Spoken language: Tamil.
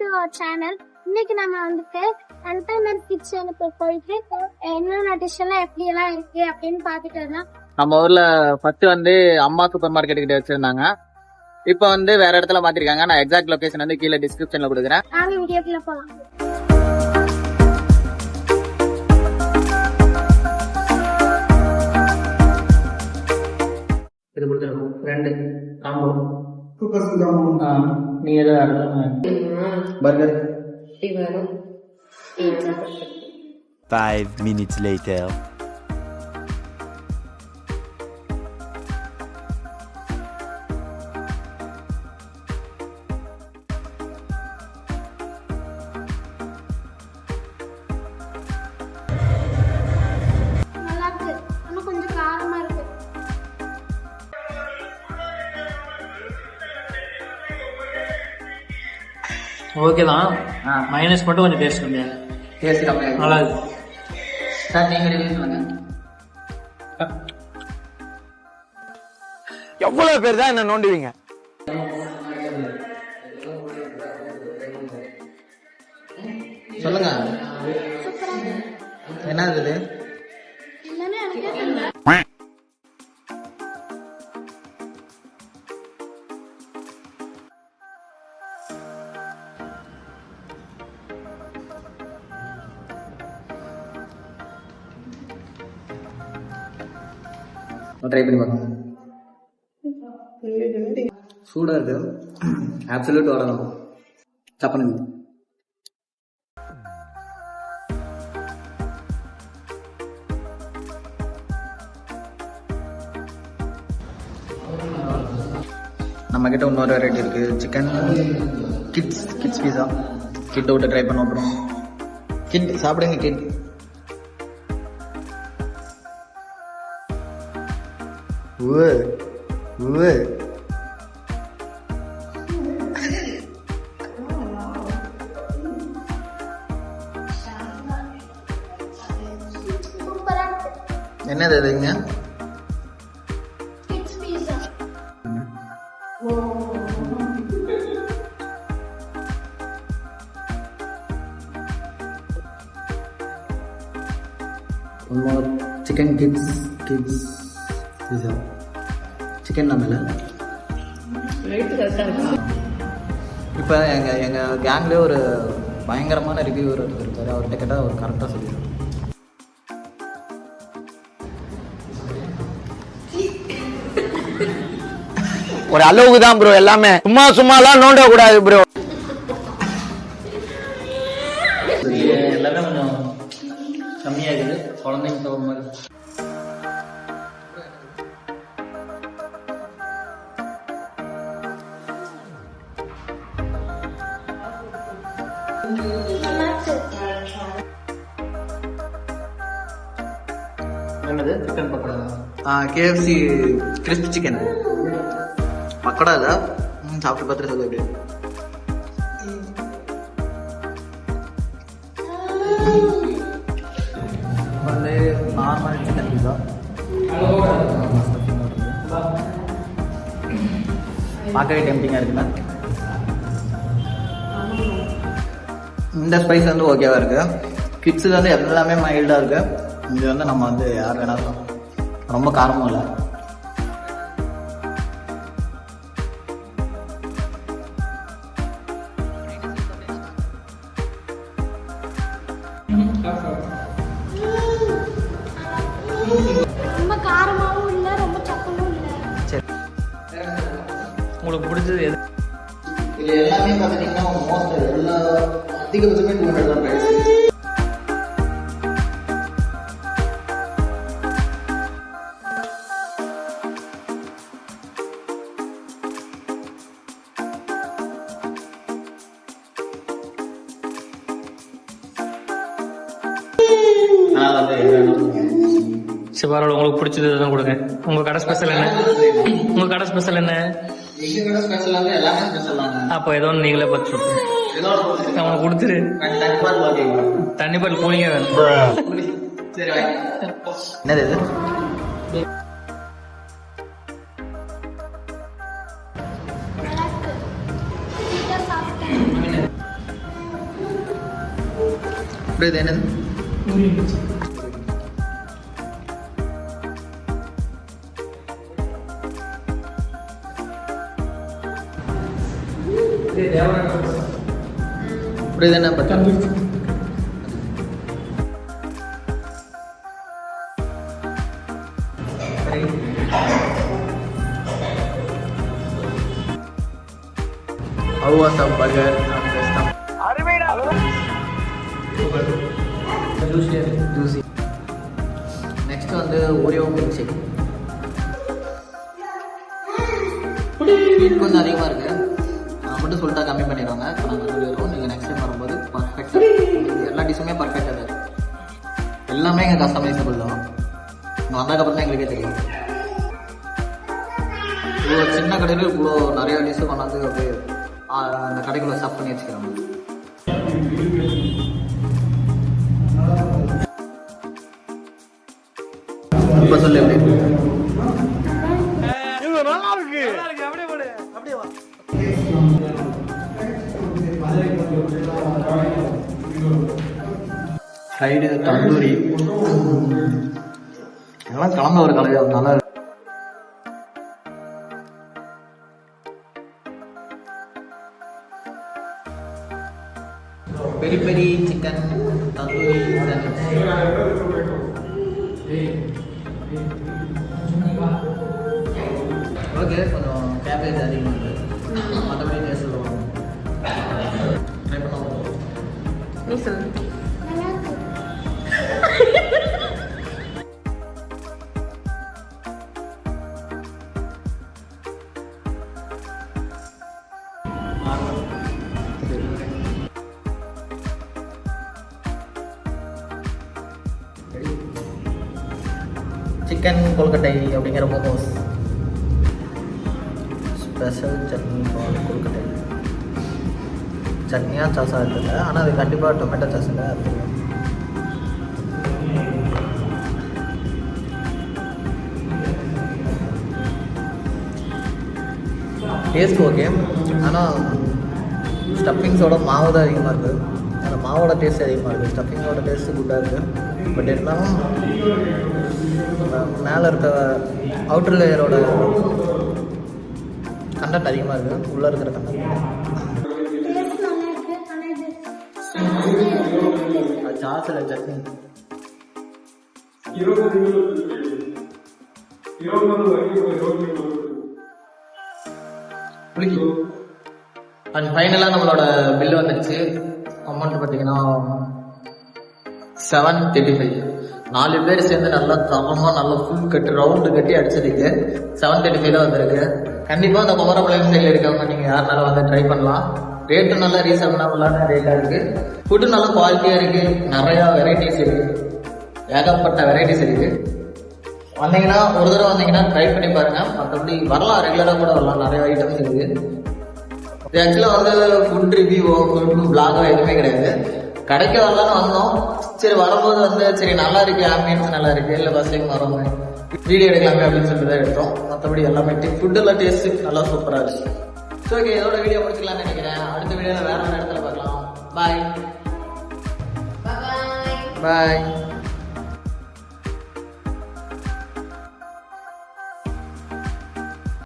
To our channel. இன்னைக்கு நம்ம வந்துட்டு கண்டெய்னர் கிச்சனுக்கு போயிட்டு என்னென்ன டிஷ் எல்லாம் எப்படி எல்லாம் இருக்கு அப்படின்னு பாத்துட்டு வரலாம். நம்ம ஊர்ல ஃபர்ஸ்ட் வந்து அம்மா சூப்பர் மார்க்கெட் கிட்ட வச்சிருந்தாங்க. இப்ப வந்து வேற இடத்துல மாத்திருக்காங்க. நான் எக்ஸாக்ட் லொகேஷன் வந்து கீழே டிஸ்கிரிப்ஷன்ல கொடுக்குறேன். நாங்க வீடியோக்குள்ள போலாம். இது கொடுத்துருக்கோம் 2 காம்போ நீ ஏதோ பர்கர் 5 minutes later. நல்லா இருக்கு. இன்னும் கொஞ்சம் காரமா இருக்கு. ஓகே தான். மைனஸ் மட்டும் கொஞ்சம் டேஸ்ட் கம்மியா டேஸ்ட் கம்மியா நல்லா இருக்கு சார். நீங்க ரிவ்யூ சொல்லுங்க. எவ்வளவு பேர் தான் என்ன நோண்டுவீங்க? சொல்லுங்க. என்ன இது? இல்லன்னா எனக்கே தெரியல. ட்ரை பண்ணி பார்க்கலாம். சூடா இருக்கு. அப்சல்யூட் வரணும். சப்பனுங்க. நம்ம கிட்ட இன்னொரு வெரைட்டி இருக்கு. சிக்கன் கிட்ஸ் பீஸா. கிட் விட்டு ட்ரை பண்ண அப்புறம் கிட் சாப்பிடுங்க. கிட் சூப்பரா இருக்கு. என்னது இதுங்க? கிட்ஸ் பீஸா. சிக்கன் கிட்ஸ் பீஸா. சிக்கன் நம்மள இப்போ எங்கள் கேங்லேயே ஒரு பயங்கரமான ரிவ்யூவர் இருக்காரு. அவர்கிட்ட கேட்டால் அவர் கரெக்டாக சொல்லிடுவார். ஒரு அளவுக்கு தான் ப்ரோ எல்லாமே. சும்மாலாம் நோண்ட கூடாது ப்ரோ. எல்லாமே கொஞ்சம் கம்மியாக இருக்குது. குழந்தைங்க போகிற மாதிரி. என்னது? Chicken pakoda. KFC crispy chicken pakoda. இதா சாப்பிட்டு பார்த்துட்டு சொல்ல எப்படி வந்து நார்மல் சிக்கன் பீஸா. பார்க்கவே டெம்டிங்காக இருக்குல்ல. இந்த ஸ்பைஸ் வந்து ஓகேவா இருக்கு. கிட்ஸுக்கு வந்து எல்லாமே மைல்டாக இருக்கு. இது வந்து நம்ம வந்து யார் வேணாலும் ரொம்ப காரமும் இல்லை. ரொம்ப காரமாவும் இல்ல, ரொம்ப சப்பனும் இல்ல. சரி, உங்களுக்கு பிடிச்சது எது? இது எல்லாமே பார்த்துட்டீங்கன்னா மோஸ்ட் எல்லா அதிகபட்சமே 200 தான் ப்ரைஸ். சரி பரவாயில்ல, உங்களுக்கு பிடிச்சது தான் கொடுங்க. உங்க கடை ஸ்பெஷல் என்ன? உங்க கடை ஸ்பெஷல் என்ன? அப்போ ஏதோ ஒன்று நீங்களே பார்த்து சொல்லுங்க. அவனுக்கு கொடுத்துரு. தண்ணி பாட்டில் கூலிங்க வேணும். என்னது இது? அப்புறம் இது என்னது? அப்புறம் இது என்ன பச்சை? How was the burger from the stuff? Juicy. Next வந்து Oreo milkshake. ஸ்வீட் கொஞ்சம் அதிகமாக இருக்கு. நான் மட்டும் சொல்லிட்டா கம்மி பண்ணிடுவாங்க. நாங்கள் சொல்லிடுறோம். நீங்கள் நெக்ஸ்ட் டைம் வரும்போது பர்ஃபெக்டாக எல்லா டிஷ்ஷுமே பர்ஃபெக்டாக தான் இருக்கு. எல்லாமே எங்கள் கஸ்டமைசபிள் தான். இங்கே வந்ததுக்கப்புறம் தான் எங்களுக்கே தெரியும். இவ்வளோ சின்ன கடையில் இவ்வளோ நிறைய டிஷ்ஷு கொண்டாந்து அப்படியே அந்த கடைக்குள்ள ஸ்டஃப் பண்ணி வச்சுக்கிறாங்க. இப்போ சொல்லு எப்படி ஃப்ரைடு தந்தூரி எல்லாம் கலந்த ஒரு கலையாக நல்லா பெரி பெரி சிக்கன் தந்தூரி ஓகே கொஞ்சம் கேபேஜ் அதிகமாக இருக்குது மற்றபடி டேஸ்ட் சொல்லுவாங்க ட்ரை பண்ணுவோம் நீ சொல்லு சிக்கன் கொல்கட்டை அப்படிங்கிற மோமோஸ் ஸ்பெஷல் சட்னி கொல்கட்டை சட்னியாக சாஸாக இருக்குல்ல ஆனால் அது கண்டிப்பாக டொமேட்டோ சாஸில் இருக்குது. டேஸ்ட் ஓகே ஆனால் ஸ்டஃபிங்ஸோட மாவு தான் அதிகமாக இருக்குது. அந்த மாவோட டேஸ்ட் அதிகமாக இருக்குது. ஸ்டஃபிங்கோட டேஸ்ட்டு குட்டாக இருக்குது. பட் இருந்தாலும் மேலே இருக்க அவுட்டர் லேயரோட கண்டென்ட் அதிகமாக இருக்குது. உள்ளே இருக்கிற கண்டென்ட் சாஸில் சட்னி அண்ட் ஃபைனலாக நம்மளோட பில்லு வந்துடுச்சு. அமௌண்ட் பார்த்தீங்கன்னா 735. 4 பேர் சேர்ந்து நல்லா தரமாக நல்லா ஃபுல் கட்டு ரவுண்டு கட்டி அடிச்சதுக்கு 735 தான் வந்திருக்கு. கண்டிப்பாக அந்த குமரபாளையம் சைடில் இருக்கவங்க நீங்கள் யாருனாலும் வந்து ட்ரை பண்ணலாம். ரேட்டும் நல்லா ரீசனபிளான ரேட்டாக இருக்குது. ஃபுட்டு நல்லா குவாலிட்டியாக இருக்குது. நிறையா வெரைட்டிஸ் இருக்குது. ஏகப்பட்ட வெரைட்டிஸ் இருக்குது. வந்தீங்கன்னா ஒரு தடவை வந்தீங்கன்னா ட்ரை பண்ணி பாருங்கள். மற்றபடி வரலாம், ரெகுலராக கூட வரலாம். நிறைய ஐட்டம்ஸ் இருக்குது. இது ஆக்சுவலாக வந்து ஃபுட் ரிவ்யூவோ ஃபுட் பிளாகோ எதுவுமே கிடையாது. கடைக்கு வரலான்னு வந்தோம். சரி வரும்போது வந்து சரி நல்லா இருக்கு, ஆம்பியன்ஸ் நல்லா இருக்கு, இல்லை பஸ்ஸிங் வரோம் வீடியோ எடுக்கலாமே அப்படின்னு சொல்லிட்டு தான் எடுத்தோம். மற்றபடி எல்லாமே ஃபுட்டெல்லாம் டேஸ்ட்டு நல்லா சூப்பராக இருந்துச்சு. ஸோ ஓகே, இதோட வீடியோ முடிச்சுக்கலாம்னு நினைக்கிறேன். அடுத்த வீடியோவில் வேற ஒரு இடத்துல பார்க்கலாம். பாய் பாய்.